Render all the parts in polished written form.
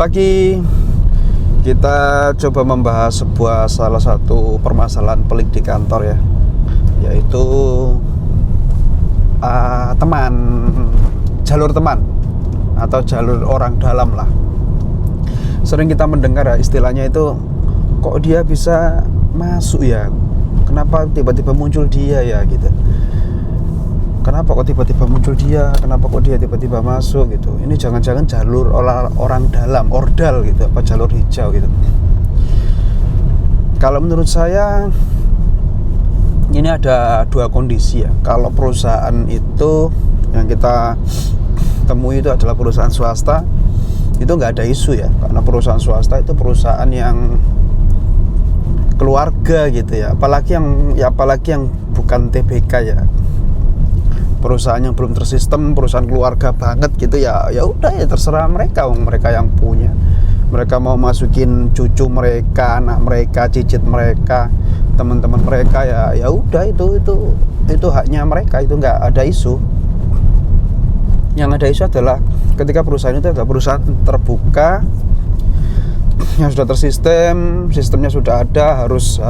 Pagi kita coba membahas salah satu permasalahan pelik di kantor ya, yaitu jalur teman atau jalur orang dalam lah. Sering kita mendengar ya istilahnya itu, kok dia bisa masuk ya, kenapa tiba-tiba muncul dia ya gitu. Kenapa kok tiba-tiba muncul dia? Kenapa kok dia tiba-tiba masuk gitu? Ini jangan-jangan jalur orang dalam, ordal gitu, apa jalur hijau gitu. Kalau menurut saya ini ada dua kondisi ya. Kalau perusahaan itu yang kita temui itu adalah perusahaan swasta, itu nggak ada isu ya, karena perusahaan swasta itu perusahaan yang keluarga gitu ya. Apalagi yang bukan TBK ya. Perusahaan yang belum tersistem, perusahaan keluarga banget gitu ya. Ya udah ya terserah mereka yang punya. Mereka mau masukin cucu mereka, anak mereka, cicit mereka, teman-teman mereka ya udah itu haknya mereka, itu nggak ada isu. Yang ada isu adalah ketika perusahaan itu adalah perusahaan terbuka yang sudah tersistem, sistemnya sudah ada, harus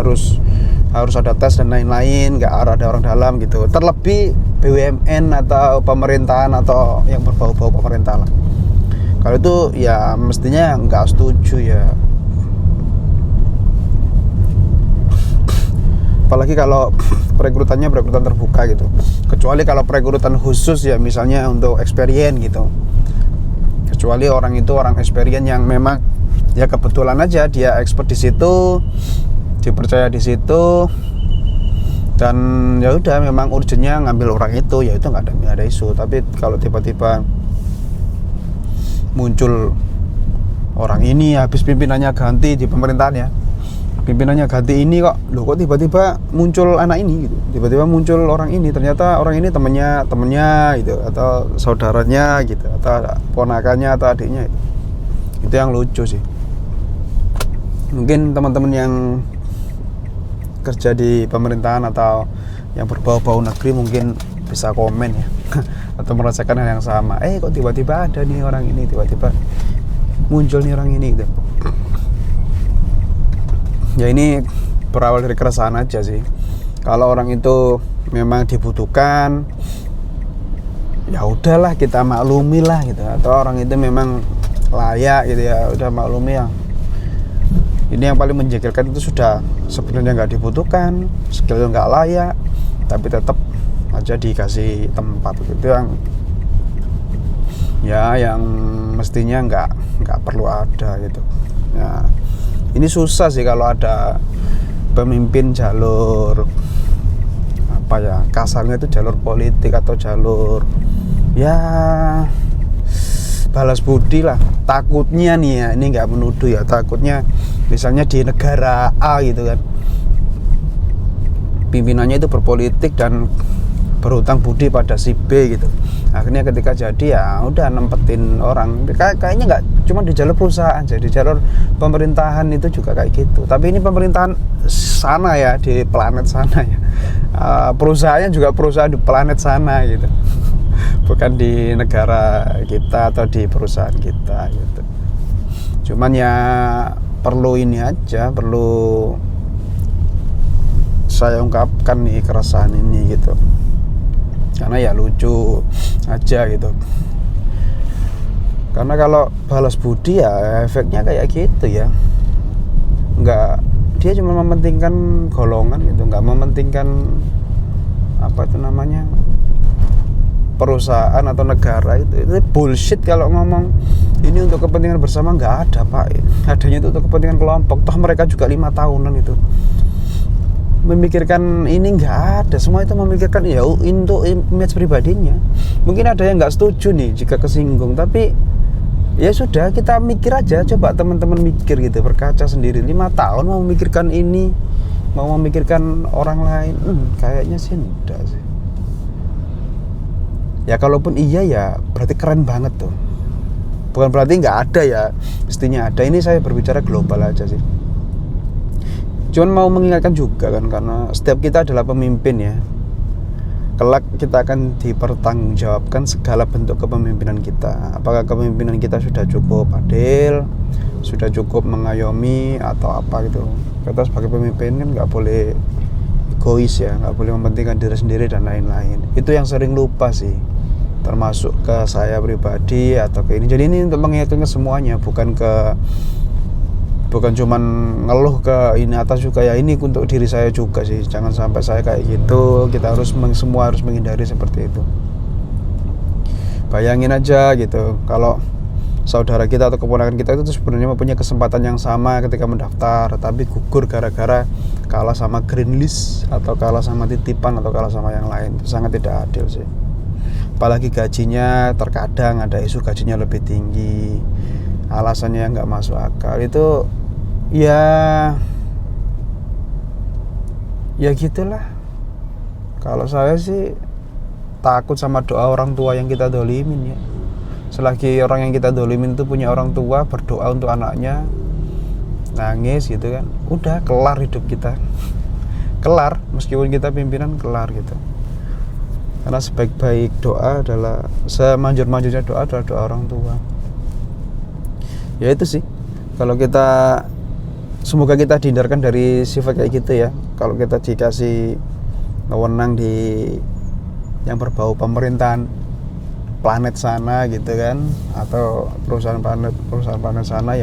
ada tes dan lain-lain, nggak ada orang dalam gitu. Terlebih BUMN atau pemerintahan atau yang berbau-bau pemerintah lah. Kalau itu ya mestinya nggak setuju ya. Apalagi kalau perekrutan terbuka gitu. Kecuali kalau perekrutan khusus ya, misalnya untuk experience gitu. Kecuali orang itu orang experience yang memang ya kebetulan aja dia expert di situ, dipercaya di situ, dan ya udah memang urgennya ngambil orang itu, ya itu nggak ada isu. Tapi kalau tiba-tiba muncul orang ini habis pimpinannya ganti di pemerintahan ya, pimpinannya ganti ini kok tiba-tiba muncul anak ini gitu, tiba-tiba muncul orang ini, ternyata orang ini temennya gitu, atau saudaranya gitu, atau ponakannya atau adiknya gitu. Itu yang lucu sih. Mungkin teman-teman yang kerja di pemerintahan atau yang berbau-bau negeri mungkin bisa komen ya atau merasakan hal yang sama. Kok tiba-tiba ada nih orang ini, tiba-tiba muncul nih orang ini gitu. Ya ini berawal dari keresahan aja sih. Kalau orang itu memang dibutuhkan, ya udahlah kita maklumi lah gitu. Atau orang itu memang layak gitu ya, udah maklumi ya. Ini yang paling menjengkelkan itu sudah sebenarnya nggak dibutuhkan, skill nggak layak, tapi tetap aja dikasih tempat gitu, yang mestinya nggak perlu ada gitu. Ya, ini susah sih kalau ada pemimpin jalur apa ya, kasarnya itu jalur politik atau jalur ya balas budi lah. Takutnya nih ya, ini nggak menuduh ya, takutnya misalnya di negara A gitu kan, pimpinannya itu berpolitik dan berhutang budi pada si B gitu. Akhirnya ketika jadi ya udah nempetin orang. Kayaknya nggak cuma di jalur perusahaan, jadi jalur pemerintahan itu juga kayak gitu. Tapi ini pemerintahan sana ya, di planet sana ya. Perusahaannya juga perusahaan di planet sana gitu. Bukan di negara kita atau di perusahaan kita gitu. Cuman ya perlu ini aja, perlu saya ungkapkan nih keresahan ini gitu, karena ya lucu aja gitu. Karena kalau balas budi ya efeknya kayak gitu ya, dia cuma mementingkan golongan gitu, nggak mementingkan apa itu namanya, perusahaan atau negara. Itu bullshit kalau ngomong ini untuk kepentingan bersama. Nggak ada pak, adanya itu untuk kepentingan kelompok. Toh mereka juga 5 tahunan itu memikirkan ini, nggak ada. Semua itu memikirkan ya untuk image pribadinya. Mungkin ada yang nggak setuju nih jika kesinggung, tapi ya sudah, kita mikir aja. Coba teman-teman mikir gitu, berkaca sendiri. 5 tahun mau memikirkan ini, mau memikirkan orang lain, kayaknya sih enggak sih. Ya kalaupun iya ya berarti keren banget tuh. Bukan berarti nggak ada ya, mestinya ada. Ini saya berbicara global aja sih. Cuman mau mengingatkan juga kan, karena setiap kita adalah pemimpin ya. kelak kita akan dipertanggungjawabkan segala bentuk kepemimpinan kita. Apakah kepemimpinan kita sudah cukup adil, sudah cukup mengayomi, atau apa gitu. Kita sebagai pemimpin kan nggak boleh egois ya, nggak boleh mementingkan diri sendiri dan lain-lain. Itu yang sering lupa sih, termasuk ke saya pribadi atau ke ini. Jadi ini untuk mengingatkan ke semuanya, bukan cuman ngeluh ke ini atas juga ya, ini untuk diri saya juga sih. Jangan sampai saya kayak gitu. Kita semua harus menghindari seperti itu. Bayangin aja gitu, kalau saudara kita atau keponakan kita itu sebenarnya mempunyai kesempatan yang sama ketika mendaftar, tapi gugur gara-gara kalah sama green list atau kalah sama titipan atau kalah sama yang lain. Itu sangat tidak adil sih. Apalagi gajinya, terkadang ada isu gajinya lebih tinggi, alasannya yang nggak masuk akal. Itu ya gitulah. Kalau saya sih takut sama doa orang tua yang kita dolimin ya. Selagi orang yang kita dolimin itu punya orang tua, berdoa untuk anaknya, nangis gitu kan, udah kelar hidup kita. Kelar, meskipun kita pimpinan, kelar gitu. Karena sebaik-baik doa adalah, semanjur-manjurnya doa adalah doa orang tua. Ya itu sih, kalau kita, semoga kita dihindarkan dari sifat kayak gitu ya. Kalau kita dikasih wewenang di yang berbau pemerintahan planet sana gitu kan, atau perusahaan planet sana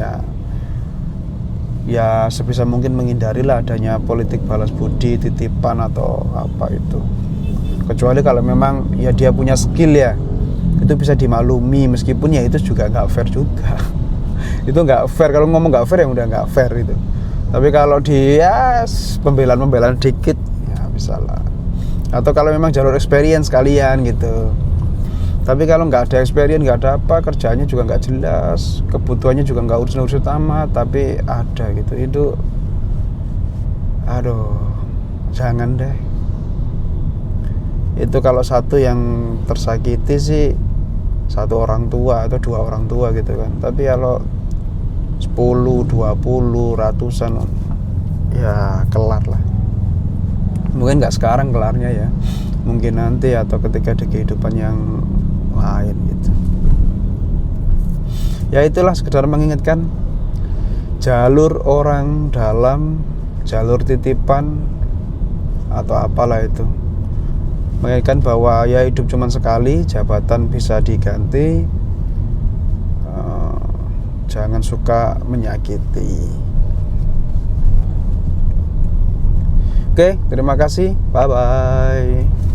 ya sebisa mungkin menghindarilah adanya politik balas budi, titipan atau apa itu. Kecuali kalau memang ya dia punya skill ya, itu bisa dimaklumi, meskipun ya itu juga nggak fair juga. Itu nggak fair, kalau ngomong nggak fair ya udah nggak fair itu. Tapi kalau dia pembelaan dikit ya bisa lah. Atau kalau memang jalur experience kalian gitu. Tapi kalau nggak ada experience, nggak ada apa, kerjanya juga nggak jelas, kebutuhannya juga nggak urus amat, tapi ada gitu, itu aduh, jangan deh. Itu kalau satu yang tersakiti sih satu orang tua atau dua orang tua gitu kan. Tapi kalau 10, 20, ratusan ya kelar lah. Mungkin nggak sekarang kelarnya ya, mungkin nanti atau ketika ada kehidupan yang lain gitu. Ya itulah, sekedar mengingatkan, jalur orang dalam, jalur titipan atau apalah itu, mengingatkan bahwa ya hidup cuma sekali, jabatan bisa diganti, jangan suka menyakiti. Oke, terima kasih, bye bye.